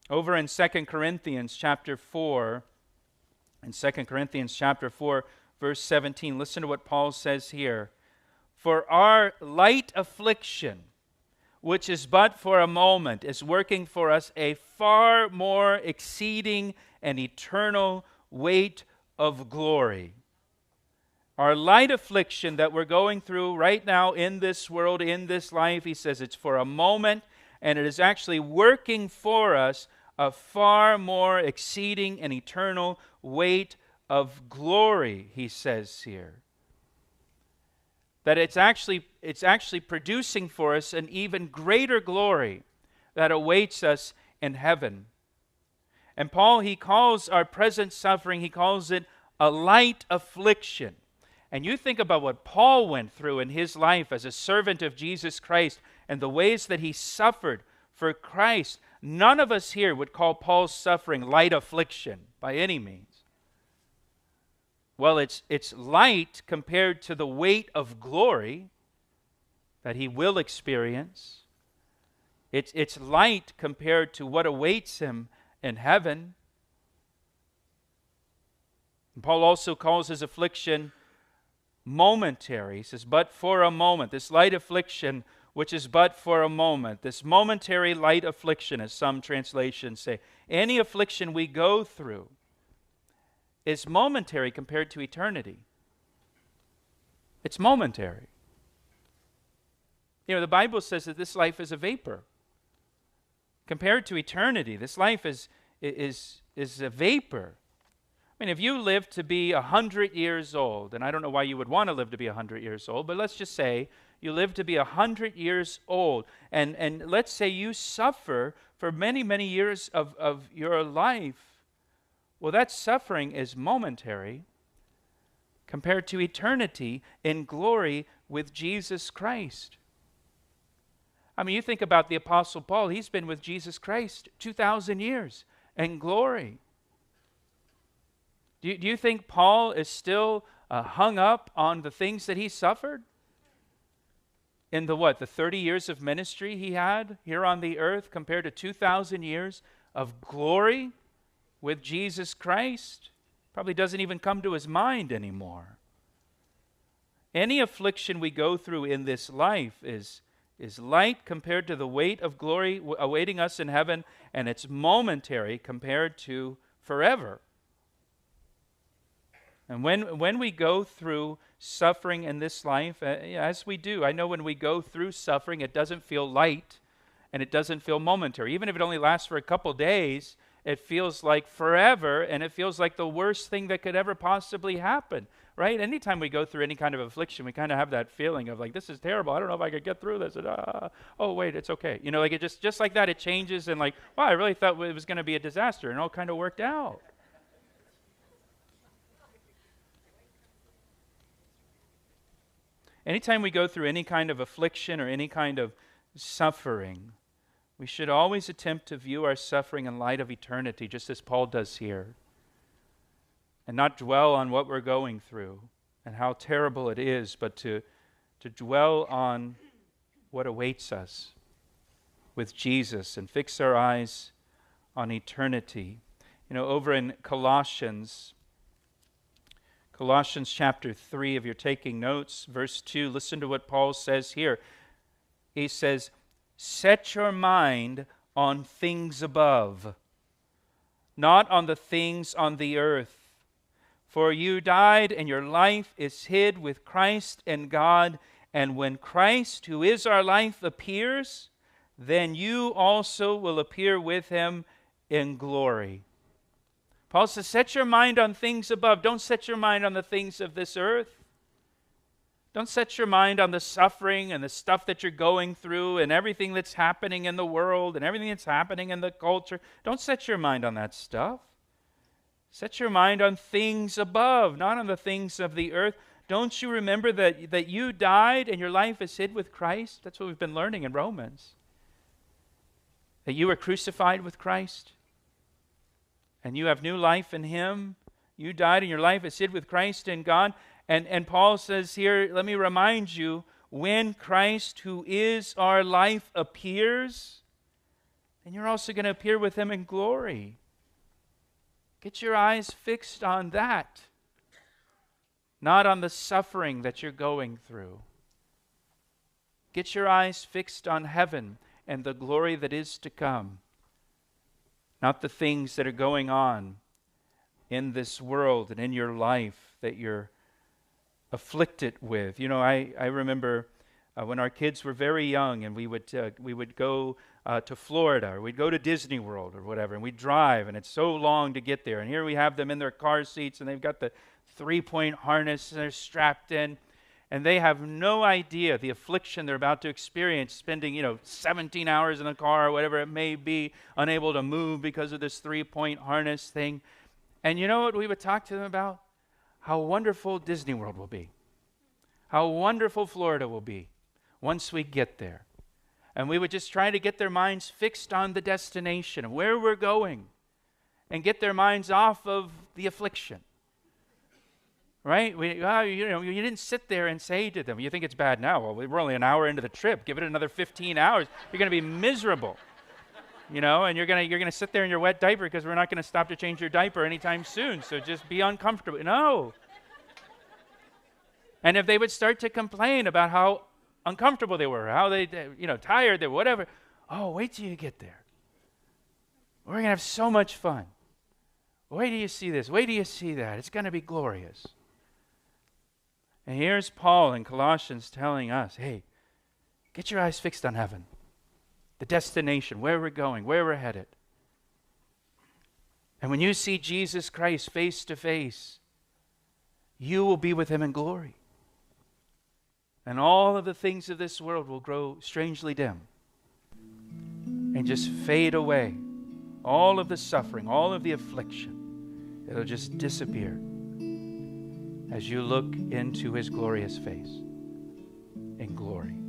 Over in 2 Corinthians chapter 4, verse 17, listen to what Paul says here. For our light affliction, which is but for a moment, is working for us a far more exceeding and eternal weight of glory. Our light affliction that we're going through right now in this world, in this life, he says it's for a moment, and it is actually working for us a far more exceeding and eternal weight of glory, he says here. That it's actually producing for us an even greater glory that awaits us in heaven. And Paul, he calls our present suffering, he calls it a light affliction. And you think about what Paul went through in his life as a servant of Jesus Christ and the ways that he suffered for Christ. None of us here would call Paul's suffering light affliction by any means. Well, it's light compared to the weight of glory that he will experience. It's light compared to what awaits him in heaven. And Paul also calls his affliction momentary. He says, but for a moment. This light affliction, which is but for a moment. This momentary light affliction, as some translations say. Any affliction we go through is momentary compared to eternity. It's momentary. You know, the Bible says that this life is a vapor. Compared to eternity, this life is a vapor. I mean, if you live to be 100 years old, and I don't know why you would want to live to be 100 years old, but let's just say you live to be 100 years old, and let's say you suffer for many, many years of your life. Well, that suffering is momentary compared to eternity in glory with Jesus Christ. I mean, you think about the Apostle Paul. He's been with Jesus Christ 2,000 years in glory. Do you think Paul is still hung up on the things that he suffered? In the 30 years of ministry he had here on the earth compared to 2,000 years of glory with Jesus Christ? Probably doesn't even come to his mind anymore. Any affliction we go through in this life is light compared to the weight of glory awaiting us in heaven, and it's momentary compared to forever. And when we go through suffering in this life, as we do, I know when we go through suffering, it doesn't feel light and it doesn't feel momentary. Even if it only lasts for a couple days, it feels like forever, and it feels like the worst thing that could ever possibly happen, right? Anytime we go through any kind of affliction, we kind of have that feeling of like, this is terrible. I don't know if I could get through this. And, oh, wait, it's okay. You know, like it just like that, it changes, and like, wow, I really thought it was going to be a disaster, and it all kind of worked out. Anytime we go through any kind of affliction or any kind of suffering, we should always attempt to view our suffering in light of eternity, just as Paul does here, and not dwell on what we're going through and how terrible it is, but to dwell on what awaits us with Jesus and fix our eyes on eternity. You know, over in Colossians chapter 3, if you're taking notes, verse 2, listen to what Paul says here. He says, set your mind on things above, not on the things on the earth. For you died, and your life is hid with Christ in God. And when Christ, who is our life, appears, then you also will appear with him in glory. Paul says, set your mind on things above. Don't set your mind on the things of this earth. Don't set your mind on the suffering and the stuff that you're going through and everything that's happening in the world and everything that's happening in the culture. Don't set your mind on that stuff. Set your mind on things above, not on the things of the earth. Don't you remember that you died and your life is hid with Christ? That's what we've been learning in Romans. That you were crucified with Christ and you have new life in him. You died and your life is hid with Christ in God. And Paul says here, let me remind you, when Christ, who is our life, appears, And you're also going to appear with him in glory. Get your eyes fixed on that, not on the suffering that you're going through. Get your eyes fixed on heaven and the glory that is to come, not the things that are going on in this world and in your life that you're afflicted with. You know, I remember when our kids were very young, and we would go to Florida, or we'd go to Disney World or whatever, and we'd drive, and it's so long to get there. And here we have them in their car seats, and they've got the 3-point harness, and they're strapped in, and they have no idea the affliction they're about to experience, spending 17 hours in the car or whatever it may be, unable to move because of this 3-point harness thing. And you know what we would talk to them about? How wonderful Disney World will be. How wonderful Florida will be once we get there. And we would just try to get their minds fixed on the destination, where we're going, and get their minds off of the affliction. Right? You didn't sit there and say to them, you think it's bad now? Well, we're only an hour into the trip. Give it another 15 hours. You're going to be miserable. And you're going to sit there in your wet diaper because we're not going to stop to change your diaper anytime soon. So just be uncomfortable. No. And if they would start to complain about how uncomfortable they were, how they tired they were, whatever, oh, wait till you get there. We're going to have so much fun. Wait till you see this. Wait till you see that. It's going to be glorious. And here's Paul in Colossians telling us, hey, get your eyes fixed on heaven, the destination, where we're going, where we're headed. And when you see Jesus Christ face to face, you will be with him in glory. And all of the things of this world will grow strangely dim and just fade away. All of the suffering, all of the affliction, it'll just disappear as you look into his glorious face in glory.